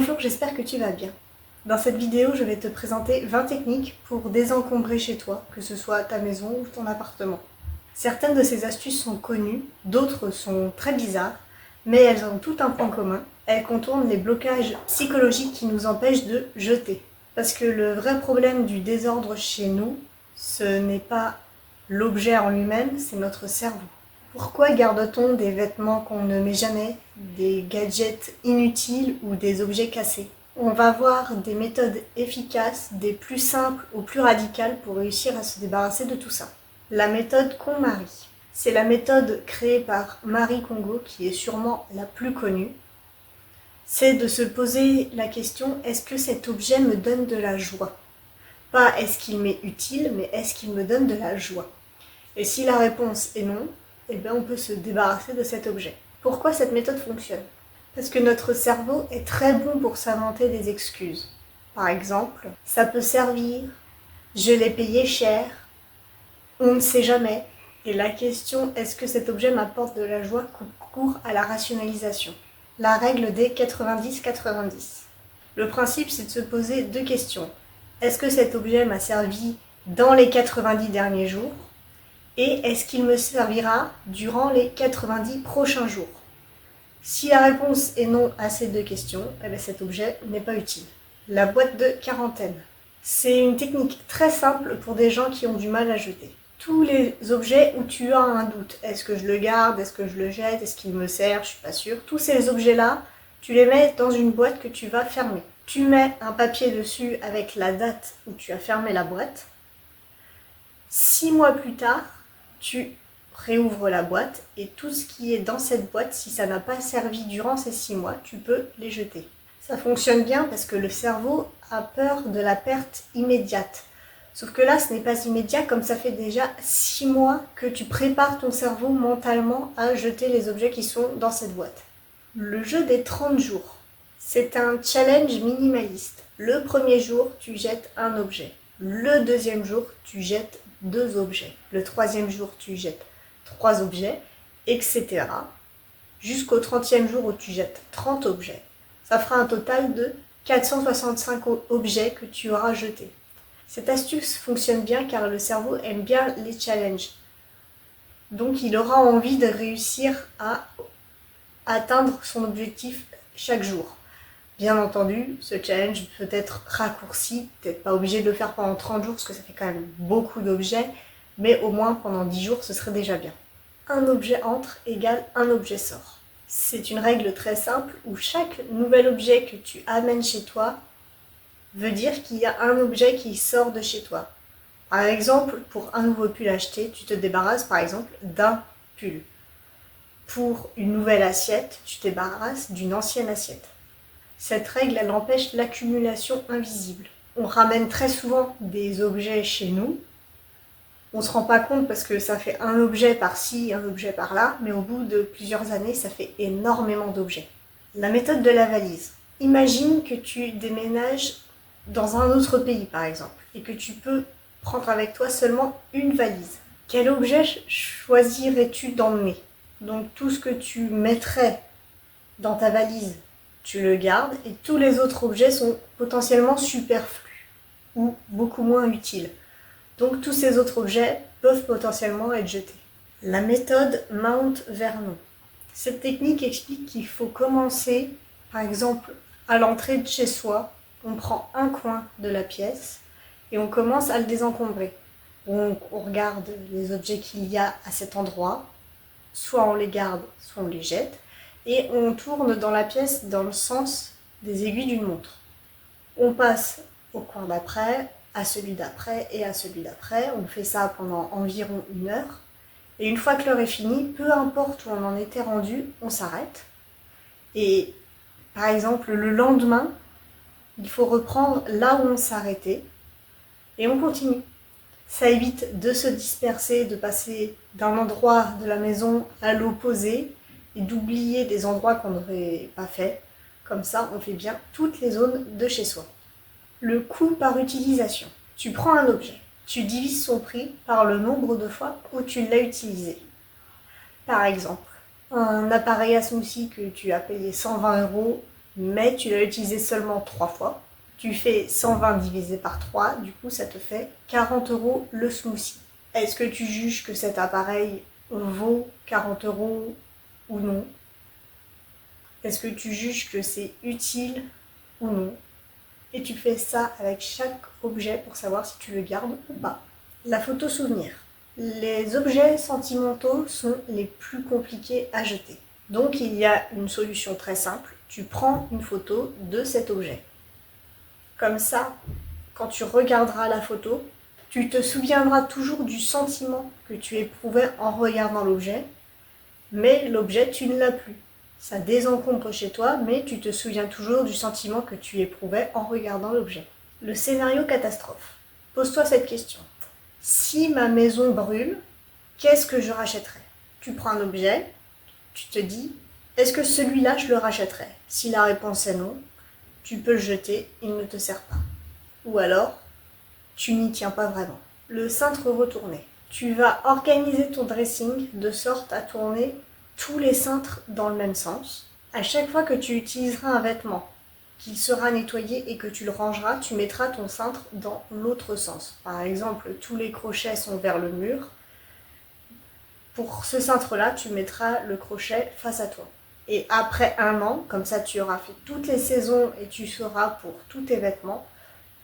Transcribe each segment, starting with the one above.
Bonjour, j'espère que tu vas bien. Dans cette vidéo, je vais te présenter 20 techniques pour désencombrer chez toi, que ce soit ta maison ou ton appartement. Certaines de ces astuces sont connues, d'autres sont très bizarres, mais elles ont tout un point commun. Elles contournent les blocages psychologiques qui nous empêchent de jeter. Parce que le vrai problème du désordre chez nous, ce n'est pas l'objet en lui-même, c'est notre cerveau. Pourquoi garde-t-on des vêtements qu'on ne met jamais, des gadgets inutiles ou des objets cassés? On va voir des méthodes efficaces, des plus simples aux plus radicales pour réussir à se débarrasser de tout ça. La méthode KonMari. C'est la méthode créée par Marie Kongo qui est sûrement la plus connue. C'est de se poser la question, est-ce que cet objet me donne de la joie? Pas est-ce qu'il m'est utile, mais est-ce qu'il me donne de la joie? Et si la réponse est non, eh bien on peut se débarrasser de cet objet. Pourquoi cette méthode fonctionne? Parce que notre cerveau est très bon pour s'inventer des excuses. Par exemple, ça peut servir, je l'ai payé cher, on ne sait jamais. Et la question, est-ce que cet objet m'apporte de la joie, court à la rationalisation. La règle des 90-90. Le principe, c'est de se poser deux questions. Est-ce que cet objet m'a servi dans les 90 derniers jours? Et est-ce qu'il me servira durant les 90 prochains jours? Si la réponse est non à ces deux questions, eh bien cet objet n'est pas utile. La boîte de quarantaine. C'est une technique très simple pour des gens qui ont du mal à jeter. Tous les objets où tu as un doute, est-ce que je le garde, est-ce que je le jette, est-ce qu'il me sert, je suis pas sûre. Tous ces objets-là, tu les mets dans une boîte que tu vas fermer. Tu mets un papier dessus avec la date où tu as fermé la boîte. 6 mois plus tard, tu réouvres la boîte et tout ce qui est dans cette boîte, si ça n'a pas servi durant ces 6 mois, tu peux les jeter. Ça fonctionne bien parce que le cerveau a peur de la perte immédiate. Sauf que là, ce n'est pas immédiat, comme ça fait déjà 6 mois que tu prépares ton cerveau mentalement à jeter les objets qui sont dans cette boîte. Le jeu des 30 jours. C'est un challenge minimaliste. Le premier jour, tu jettes un objet. Le deuxième jour, tu jettes 2 objets. Le troisième jour, tu jettes 3 objets, etc. Jusqu'au 30e jour où tu jettes 30 objets. Ça fera un total de 465 objets que tu auras jetés. Cette astuce fonctionne bien car le cerveau aime bien les challenges. Donc il aura envie de réussir à atteindre son objectif chaque jour. Bien entendu, ce challenge peut être raccourci, peut-être pas obligé de le faire pendant 30 jours parce que ça fait quand même beaucoup d'objets, mais au moins pendant 10 jours ce serait déjà bien. Un objet entre égale un objet sort. C'est une règle très simple où chaque nouvel objet que tu amènes chez toi veut dire qu'il y a un objet qui sort de chez toi. Par exemple, pour un nouveau pull acheté, tu te débarrasses par exemple d'un pull. Pour une nouvelle assiette, tu te débarrasses d'une ancienne assiette. Cette règle, elle empêche l'accumulation invisible. On ramène très souvent des objets chez nous. On ne se rend pas compte parce que ça fait un objet par-ci, un objet par-là, mais au bout de plusieurs années, ça fait énormément d'objets. La méthode de la valise. Imagine que tu déménages dans un autre pays, par exemple, et que tu peux prendre avec toi seulement une valise. Quel objet choisirais-tu d'emmener? Donc tout ce que tu mettrais dans ta valise, tu le gardes, et tous les autres objets sont potentiellement superflus ou beaucoup moins utiles. Donc tous ces autres objets peuvent potentiellement être jetés. La méthode Mount Vernon. Cette technique explique qu'il faut commencer, par exemple, à l'entrée de chez soi, on prend un coin de la pièce et on commence à le désencombrer. On regarde les objets qu'il y a à cet endroit, soit on les garde, soit on les jette, et on tourne dans la pièce dans le sens des aiguilles d'une montre. On passe au coin d'après, à celui d'après et à celui d'après. On fait ça pendant environ 1 heure. Et une fois que l'heure est finie, peu importe où on en était rendu, on s'arrête. Et par exemple, le lendemain, il faut reprendre là où on s'est arrêté et on continue. Ça évite de se disperser, de passer d'un endroit de la maison à l'opposé et d'oublier des endroits qu'on n'aurait pas fait. Comme ça, on fait bien toutes les zones de chez soi. Le coût par utilisation. Tu prends un objet, tu divises son prix par le nombre de fois où tu l'as utilisé. Par exemple, un appareil à smoothie que tu as payé 120 €, mais tu l'as utilisé seulement 3 fois. Tu fais 120 divisé par 3, du coup ça te fait 40 € le smoothie. Est-ce que tu juges que cet appareil vaut 40 € ou non? Est-ce que tu juges que c'est utile ou non? Et tu fais ça avec chaque objet pour savoir si tu le gardes ou pas. La photo souvenir. Les objets sentimentaux sont les plus compliqués à jeter. Donc il y a une solution très simple. Tu prends une photo de cet objet. Comme ça, quand tu regarderas la photo, tu te souviendras toujours du sentiment que tu éprouvais en regardant l'objet, mais l'objet, tu ne l'as plus. Ça désencombre chez toi, mais tu te souviens toujours du sentiment que tu éprouvais en regardant l'objet. Le scénario catastrophe. Pose-toi cette question. Si ma maison brûle, qu'est-ce que je rachèterais? Tu prends un objet, tu te dis, est-ce que celui-là, je le rachèterais? Si la réponse est non, tu peux le jeter, il ne te sert pas. Ou alors, tu n'y tiens pas vraiment. Le cintre retourné. Tu vas organiser ton dressing de sorte à tourner tous les cintres dans le même sens. À chaque fois que tu utiliseras un vêtement, qu'il sera nettoyé et que tu le rangeras, tu mettras ton cintre dans l'autre sens. Par exemple, tous les crochets sont vers le mur. Pour ce cintre-là, tu mettras le crochet face à toi. Et après 1 an, comme ça tu auras fait toutes les saisons et tu sauras pour tous tes vêtements,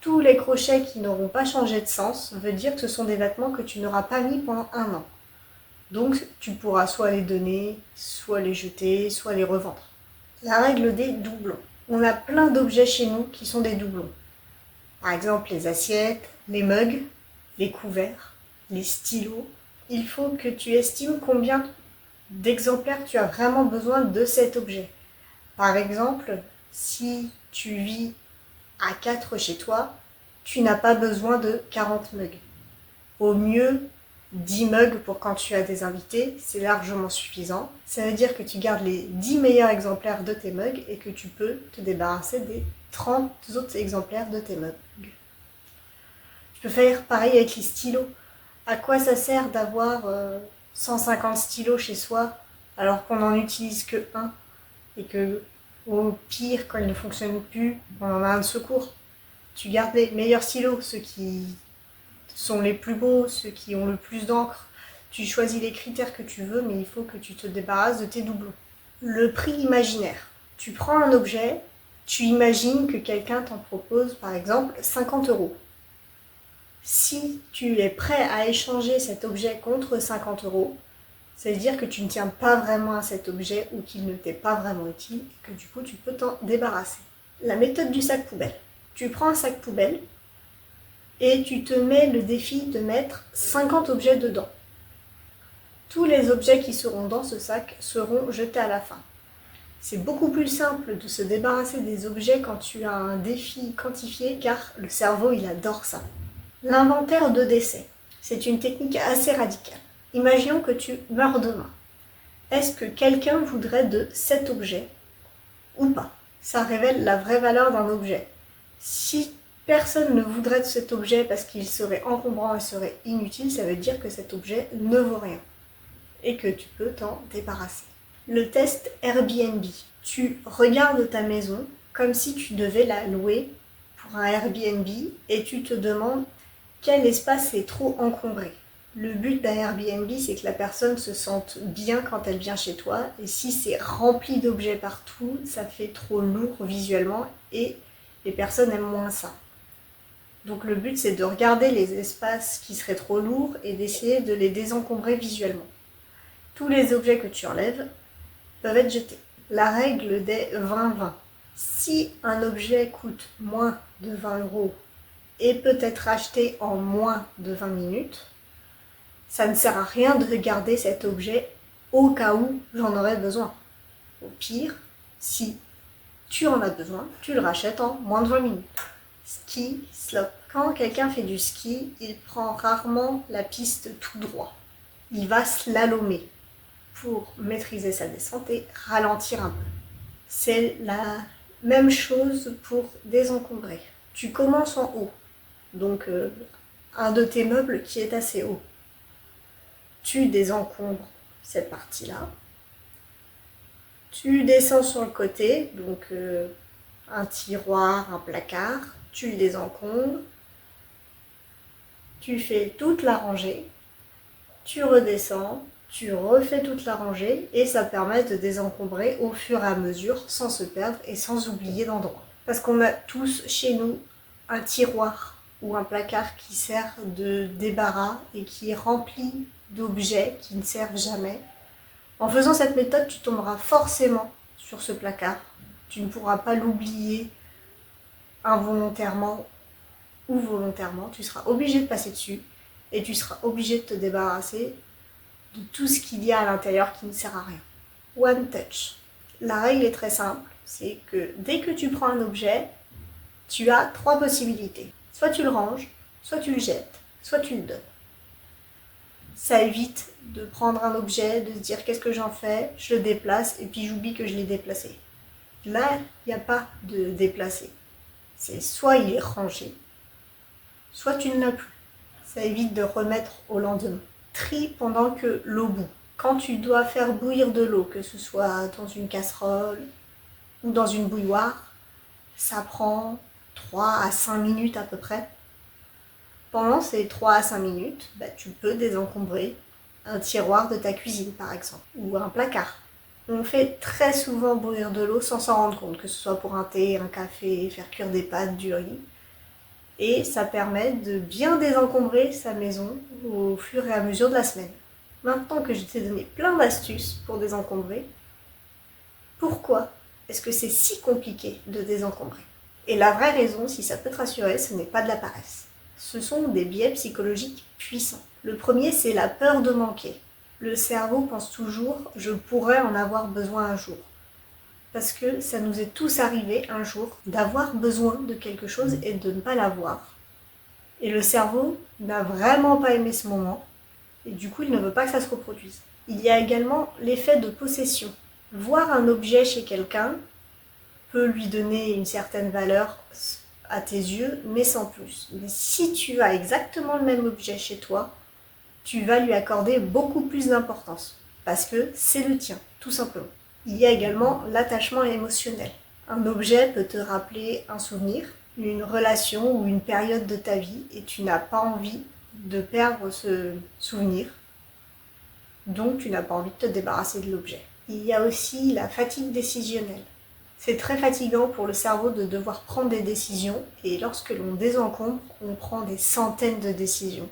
tous les crochets qui n'auront pas changé de sens veut dire que ce sont des vêtements que tu n'auras pas mis pendant 1 an. Donc tu pourras soit les donner, soit les jeter, soit les revendre. La règle des doublons. On a plein d'objets chez nous qui sont des doublons. Par exemple les assiettes, les mugs, les couverts, les stylos. Il faut que tu estimes combien d'exemplaires tu as vraiment besoin de cet objet. Par exemple, si tu vis à 4 chez toi, tu n'as pas besoin de 40 mugs. Au mieux, 10 mugs pour quand tu as des invités, c'est largement suffisant. Ça veut dire que tu gardes les 10 meilleurs exemplaires de tes mugs et que tu peux te débarrasser des 30 autres exemplaires de tes mugs. Tu peux faire pareil avec les stylos. À quoi ça sert d'avoir 150 stylos chez soi alors qu'on n'en utilise que un et que au pire, quand il ne fonctionne plus, on en a un de secours. Tu gardes les meilleurs stylos, ceux qui sont les plus beaux, ceux qui ont le plus d'encre. Tu choisis les critères que tu veux, mais il faut que tu te débarrasses de tes doublons. Le prix imaginaire. Tu prends un objet, tu imagines que quelqu'un t'en propose par exemple 50 €. Si tu es prêt à échanger cet objet contre 50 €, ça veut dire que tu ne tiens pas vraiment à cet objet ou qu'il ne t'est pas vraiment utile et que du coup tu peux t'en débarrasser. La méthode du sac poubelle. Tu prends un sac poubelle et tu te mets le défi de mettre 50 objets dedans. Tous les objets qui seront dans ce sac seront jetés à la fin. C'est beaucoup plus simple de se débarrasser des objets quand tu as un défi quantifié car le cerveau il adore ça. L'inventaire de décès. C'est une technique assez radicale. Imaginons que tu meurs demain. Est-ce que quelqu'un voudrait de cet objet ou pas? Ça révèle la vraie valeur d'un objet. Si personne ne voudrait de cet objet parce qu'il serait encombrant et serait inutile, ça veut dire que cet objet ne vaut rien et que tu peux t'en débarrasser. Le test Airbnb. Tu regardes ta maison comme si tu devais la louer pour un Airbnb et tu te demandes quel espace est trop encombré. Le but d'un Airbnb, c'est que la personne se sente bien quand elle vient chez toi. Et si c'est rempli d'objets partout, ça fait trop lourd visuellement et les personnes aiment moins ça. Donc le but, c'est de regarder les espaces qui seraient trop lourds et d'essayer de les désencombrer visuellement. Tous les objets que tu enlèves peuvent être jetés. La règle des 20-20. Si un objet coûte moins de 20 € et peut être acheté en moins de 20 minutes, ça ne sert à rien de garder cet objet au cas où j'en aurais besoin. Au pire, si tu en as besoin, tu le rachètes en moins de 20 minutes. Ski, slop. Quand quelqu'un fait du ski, il prend rarement la piste tout droit. Il va slalomer pour maîtriser sa descente et ralentir un peu. C'est la même chose pour désencombrer. Tu commences en haut, donc un de tes meubles qui est assez haut. Tu désencombres cette partie-là. Tu descends sur le côté, donc un tiroir, un placard, tu le désencombres, tu fais toute la rangée, tu redescends, tu refais toute la rangée et ça permet de désencombrer au fur et à mesure sans se perdre et sans oublier d'endroit. Parce qu'on a tous chez nous un tiroir ou un placard qui sert de débarras et qui est rempli d'objets qui ne servent jamais. En faisant cette méthode, tu tomberas forcément sur ce placard. Tu ne pourras pas l'oublier involontairement ou volontairement. Tu seras obligé de passer dessus et tu seras obligé de te débarrasser de tout ce qu'il y a à l'intérieur qui ne sert à rien. One touch. La règle est très simple, c'est que dès que tu prends un objet, tu as 3 possibilités. Soit tu le ranges, soit tu le jettes, soit tu le donnes. Ça évite de prendre un objet, de se dire qu'est-ce que j'en fais, je le déplace et puis j'oublie que je l'ai déplacé. Là, il n'y a pas de déplacer. C'est soit il est rangé, soit tu ne l'as plus. Ça évite de remettre au lendemain. Trie pendant que l'eau bout. Quand tu dois faire bouillir de l'eau, que ce soit dans une casserole ou dans une bouilloire, ça prend 3 à 5 minutes à peu près. Pendant ces 3 à 5 minutes, tu peux désencombrer un tiroir de ta cuisine par exemple, ou un placard. On fait très souvent bouillir de l'eau sans s'en rendre compte, que ce soit pour un thé, un café, faire cuire des pâtes, du riz. Et ça permet de bien désencombrer sa maison au fur et à mesure de la semaine. Maintenant que je t'ai donné plein d'astuces pour désencombrer, pourquoi est-ce que c'est si compliqué de désencombrer? Et la vraie raison, si ça peut te rassurer, ce n'est pas de la paresse. Ce sont des biais psychologiques puissants. Le premier, c'est la peur de manquer. Le cerveau pense toujours « je pourrais en avoir besoin un jour ». Parce que ça nous est tous arrivé un jour d'avoir besoin de quelque chose et de ne pas l'avoir. Et le cerveau n'a vraiment pas aimé ce moment, et du coup il ne veut pas que ça se reproduise. Il y a également l'effet de possession. Voir un objet chez quelqu'un peut lui donner une certaine valeur à tes yeux, mais sans plus. Mais si tu as exactement le même objet chez toi, tu vas lui accorder beaucoup plus d'importance, parce que c'est le tien, tout simplement. Il y a également l'attachement émotionnel. Un objet peut te rappeler un souvenir, une relation ou une période de ta vie et tu n'as pas envie de perdre ce souvenir. Donc tu n'as pas envie de te débarrasser de l'objet. Il y a aussi la fatigue décisionnelle. C'est très fatigant pour le cerveau de devoir prendre des décisions et lorsque l'on désencombre, on prend des centaines de décisions.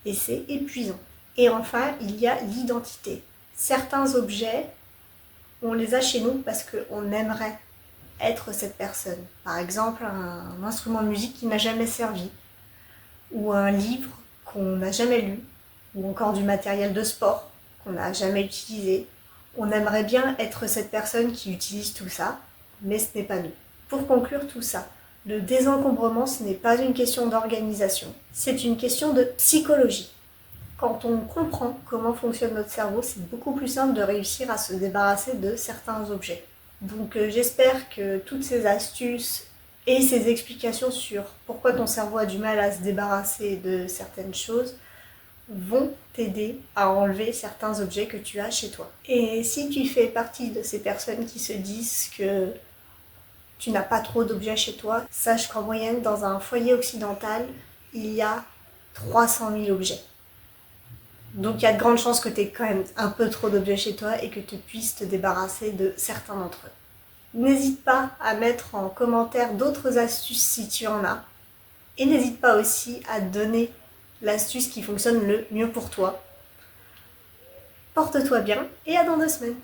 Et c'est épuisant. Et enfin, il y a l'identité. Certains objets, on les a chez nous parce qu'on aimerait être cette personne. Par exemple, un instrument de musique qui n'a jamais servi, ou un livre qu'on n'a jamais lu, ou encore du matériel de sport qu'on n'a jamais utilisé. On aimerait bien être cette personne qui utilise tout ça, mais ce n'est pas nous. Pour conclure tout ça, le désencombrement, ce n'est pas une question d'organisation, c'est une question de psychologie. Quand on comprend comment fonctionne notre cerveau, c'est beaucoup plus simple de réussir à se débarrasser de certains objets. Donc j'espère que toutes ces astuces et ces explications sur pourquoi ton cerveau a du mal à se débarrasser de certaines choses vont t'aider à enlever certains objets que tu as chez toi. Et si tu fais partie de ces personnes qui se disent que tu n'as pas trop d'objets chez toi, sache qu'en moyenne, dans un foyer occidental, il y a 300 000 objets. Donc il y a de grandes chances que tu aies quand même un peu trop d'objets chez toi et que tu puisses te débarrasser de certains d'entre eux. N'hésite pas à mettre en commentaire d'autres astuces si tu en as. Et n'hésite pas aussi à donner l'astuce qui fonctionne le mieux pour toi. Porte-toi bien et à dans 2 semaines.